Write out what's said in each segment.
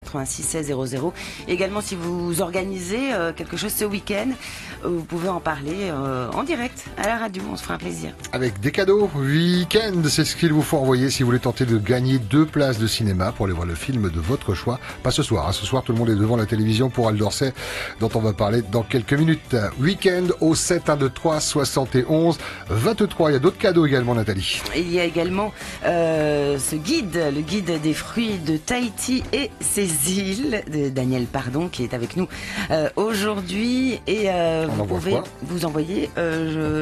86 16 00. Également, si vous organisez quelque chose ce week-end, vous pouvez en parler en direct à la radio. On se fera un plaisir. Avec des cadeaux week-end, c'est ce qu'il vous faut envoyer si vous voulez tenter de gagner 2 places de cinéma pour aller voir le film de votre choix. Pas ce soir. Ce soir, tout le monde est devant la télévision pour Al d'Orsay, dont on va parler dans quelques minutes. Week-end au 7 1 2 3 71 23. Il y a d'autres cadeaux également, Nathalie. Il y a également ce guide, le guide des fruits de Tahiti et ses îles, de Daniel Pardon, qui est avec nous aujourd'hui. Et vous pouvez vous envoyer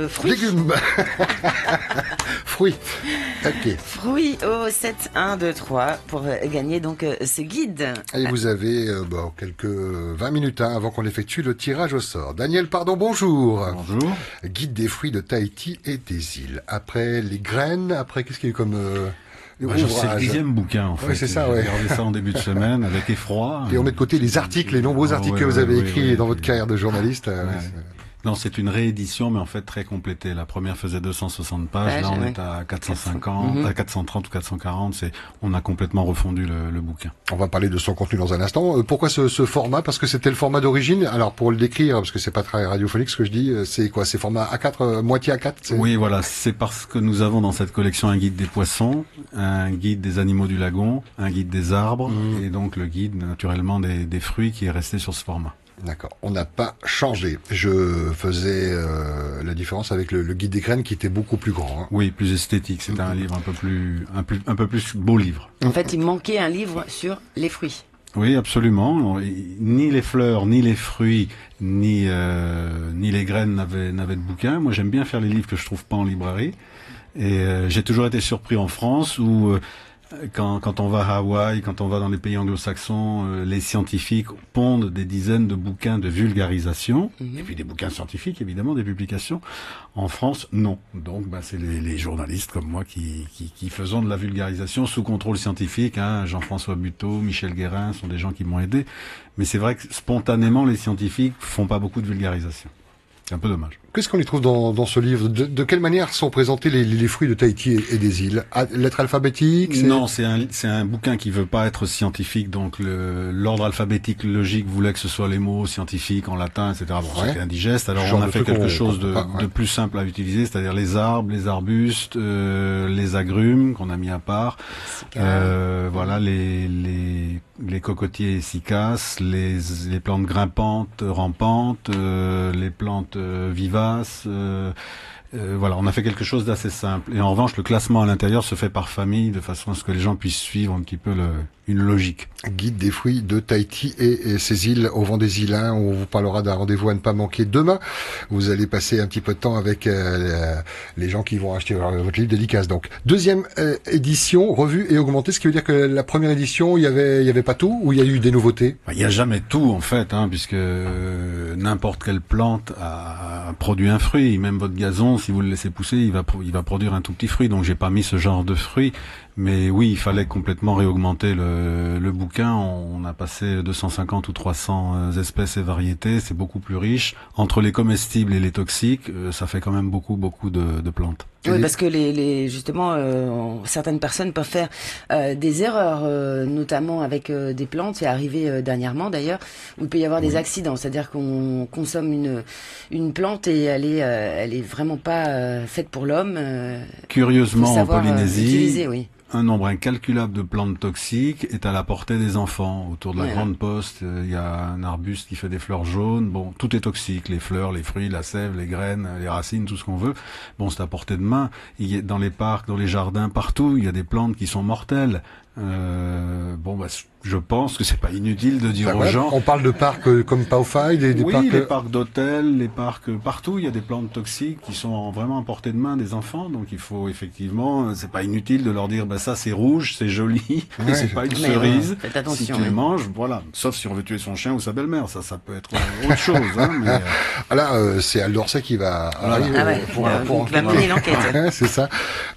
fruits. Légumes. Fruits. Ok. Fruits au 7 1 2 3 pour gagner donc ce guide. Et vous avez quelques 20 minutes avant qu'on effectue le tirage au sort. Daniel Pardon, bonjour. Bonjour. Guide des fruits de Tahiti et des îles. Après les graines, après qu'est-ce qu'il y a comme c'est le 10e bouquin en fait. Oui, c'est ça, J'ai regardé ça en début de semaine avec effroi. Et on met de côté les articles, les nombreux articles que vous avez écrits dans votre carrière de journaliste. Non, c'est une réédition, mais en fait très complétée. La première faisait 260 pages, là on est à 450, à 430 ou 440. On a complètement refondu le bouquin. On va parler de son contenu dans un instant. Pourquoi ce format? Parce que c'était le format d'origine. Alors pour le décrire, parce que c'est pas très radiophonique ce que je dis, c'est quoi? C'est format A4, moitié A4? Oui, voilà. C'est parce que nous avons dans cette collection un guide des poissons, un guide des animaux du lagon, un guide des arbres, et donc le guide naturellement des fruits qui est resté sur ce format. D'accord. On n'a pas changé. Je faisais la différence avec le guide des graines qui était beaucoup plus grand. Hein. Oui, plus esthétique. C'était un livre un peu plus beau livre. En fait, il manquait un livre sur les fruits. Oui, absolument. Ni les fleurs, ni les fruits, ni les graines n'avaient de bouquin. Moi, j'aime bien faire les livres que je trouve pas en librairie. Et j'ai toujours été surpris en France où quand on va à Hawaï, quand on va dans les pays anglo-saxons, les scientifiques pondent des dizaines de bouquins de vulgarisation, et puis des bouquins scientifiques, évidemment, des publications. En France, non. Donc, c'est les journalistes comme moi qui faisons de la vulgarisation sous contrôle scientifique. Hein. Jean-François Buteau, Michel Guérin sont des gens qui m'ont aidé. Mais c'est vrai que spontanément, les scientifiques font pas beaucoup de vulgarisation. C'est un peu dommage. Qu'est-ce qu'on y trouve dans ce livre? De quelle manière sont présentés les fruits de Tahiti et des îles? Lettres alphabétiques? Non, c'est un bouquin qui veut pas être scientifique, donc l'ordre alphabétique logique voulait que ce soit les mots scientifiques en latin, etc. Bon, c'était indigeste, alors on a fait quelque chose de plus simple à utiliser, c'est-à-dire les arbres, les arbustes, les agrumes qu'on a mis à part, voilà, les cocotiers et cycas, les plantes grimpantes, rampantes, les plantes vivaces. Voilà, on a fait quelque chose d'assez simple. Et en revanche, le classement à l'intérieur se fait par famille, de façon à ce que les gens puissent suivre un petit peu une logique. Guide des fruits de Tahiti et ses îles au vent des îles. On vous parlera d'un rendez-vous à ne pas manquer demain. Vous allez passer un petit peu de temps avec les gens qui vont acheter votre livre dédicace. Donc, deuxième édition, revue et augmentée, ce qui veut dire que la première édition, il y avait pas tout, ou il y a eu des nouveautés? Il y a jamais tout, en fait, puisque n'importe quelle plante a produit un fruit. Même votre gazon, si vous le laissez pousser, il va produire un tout petit fruit. Donc, j'ai pas mis ce genre de fruit. Mais oui, il fallait complètement réaugmenter le bouquin. On a passé 250 ou 300 espèces et variétés. C'est beaucoup plus riche. Entre les comestibles et les toxiques, ça fait quand même beaucoup de plantes. Oui, parce que justement, certaines personnes peuvent faire des erreurs, notamment avec des plantes. C'est arrivé dernièrement d'ailleurs, où il peut y avoir des accidents. C'est-à-dire qu'on consomme une plante et elle est vraiment pas faite pour l'homme. Curieusement, en Polynésie, un nombre incalculable de plantes toxiques est à la portée des enfants. Autour de la Grande Poste, il y a un arbuste qui fait des fleurs jaunes. Bon, tout est toxique, les fleurs, les fruits, la sève, les graines, les racines, tout ce qu'on veut. Bon, c'est à portée de main. Dans les parcs, dans les jardins, partout, il y a des plantes qui sont mortelles. Je pense que c'est pas inutile de dire aux gens. On parle de parcs comme Paufai, les parcs d'hôtels, les parcs partout. Il y a des plantes toxiques qui sont vraiment à portée de main des enfants. Donc il faut effectivement, c'est pas inutile de leur dire, ça c'est rouge, c'est joli, mais c'est pas une cerise. Faites attention, si tu les manges, voilà. Sauf si on veut tuer son chien ou sa belle-mère, ça peut être autre chose. Mais là, c'est Al d'Orsay qui va pour mener l'enquête. C'est ça.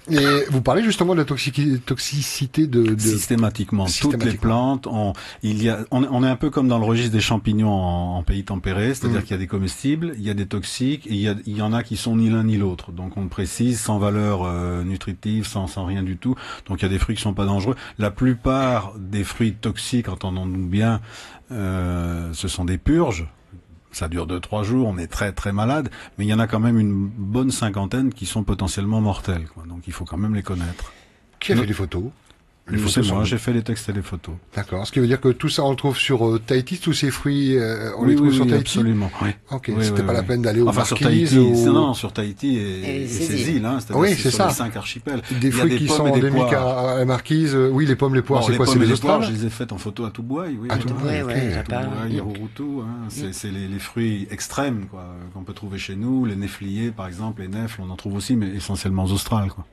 Et vous parlez justement de la toxicité de systématiquement. Toutes les plantes, on est un peu comme dans le registre des champignons en pays tempéré, c'est-à-dire qu'il y a des comestibles, il y a des toxiques, et il y en a qui sont ni l'un ni l'autre. Donc on le précise, sans valeur nutritive, sans rien du tout. Donc il y a des fruits qui sont pas dangereux. La plupart des fruits toxiques, entendons-nous bien, ce sont des purges. Ça dure 2-3 jours, on est très très malade, mais il y en a quand même une bonne cinquantaine qui sont potentiellement mortels, quoi. Donc il faut quand même les connaître. Qui a fait les photos? C'est moi, j'ai fait les textes et les photos. D'accord. Ce qui veut dire que tout ça, on le trouve sur Tahiti, tous ces fruits, on les trouve sur Tahiti? Absolument, oui. Ok, c'était pas la peine d'aller aux sur Marquises Tahiti, non, sur Tahiti et ses îles, hein. Oui, c'est ça. Les 5 archipels. Des fruits qui sont endémiques à la Marquise, oui, les pommes, les poires, c'est quoi? C'est les australes? Je les ai faites en photo à Toubouaï, oui. À Toubouaï, Yarurutu, c'est les fruits extrêmes, quoi, qu'on peut trouver chez nous. Les néfliers, par exemple, les nèfles, on en trouve aussi, mais essentiellement aux australes, quoi.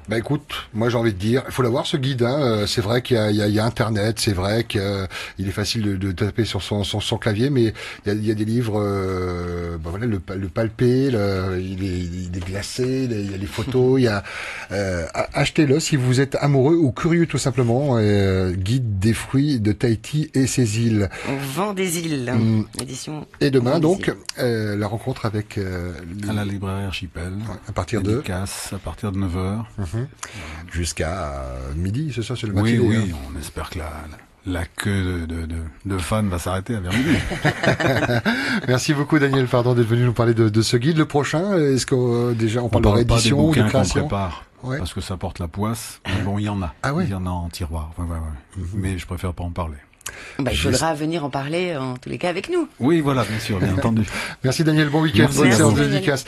Bah écoute, moi j'ai envie de dire, il faut l'avoir ce guide. Hein. C'est vrai qu'il y a Internet, c'est vrai qu'il est facile de taper sur son clavier, mais il y a des livres, voilà, le palpé, il est glacé, il y a les photos, il y a achetez-le si vous êtes amoureux ou curieux tout simplement. Guide des fruits de Tahiti et ses îles. On vend des îles, édition. Et demain donc la rencontre avec à la librairie Archipel. À partir de à partir de 9h. Jusqu'à midi, c'est ça, c'est le matin. Oui, on espère que la queue de fans va s'arrêter vers midi. Merci beaucoup Daniel Fardon d'être venu nous parler de ce guide. Le prochain, est-ce que déjà on parle de réédition ou de création? On prépare, parce que ça porte la poisse. Mais bon, il y en a. Ah ouais. Il y en a en tiroir. Mais je préfère pas en parler. Il faudra venir en parler en tous les cas avec nous. Oui, voilà, bien sûr, bien entendu. Merci Daniel, bon week-end, bonne séance de dédicace.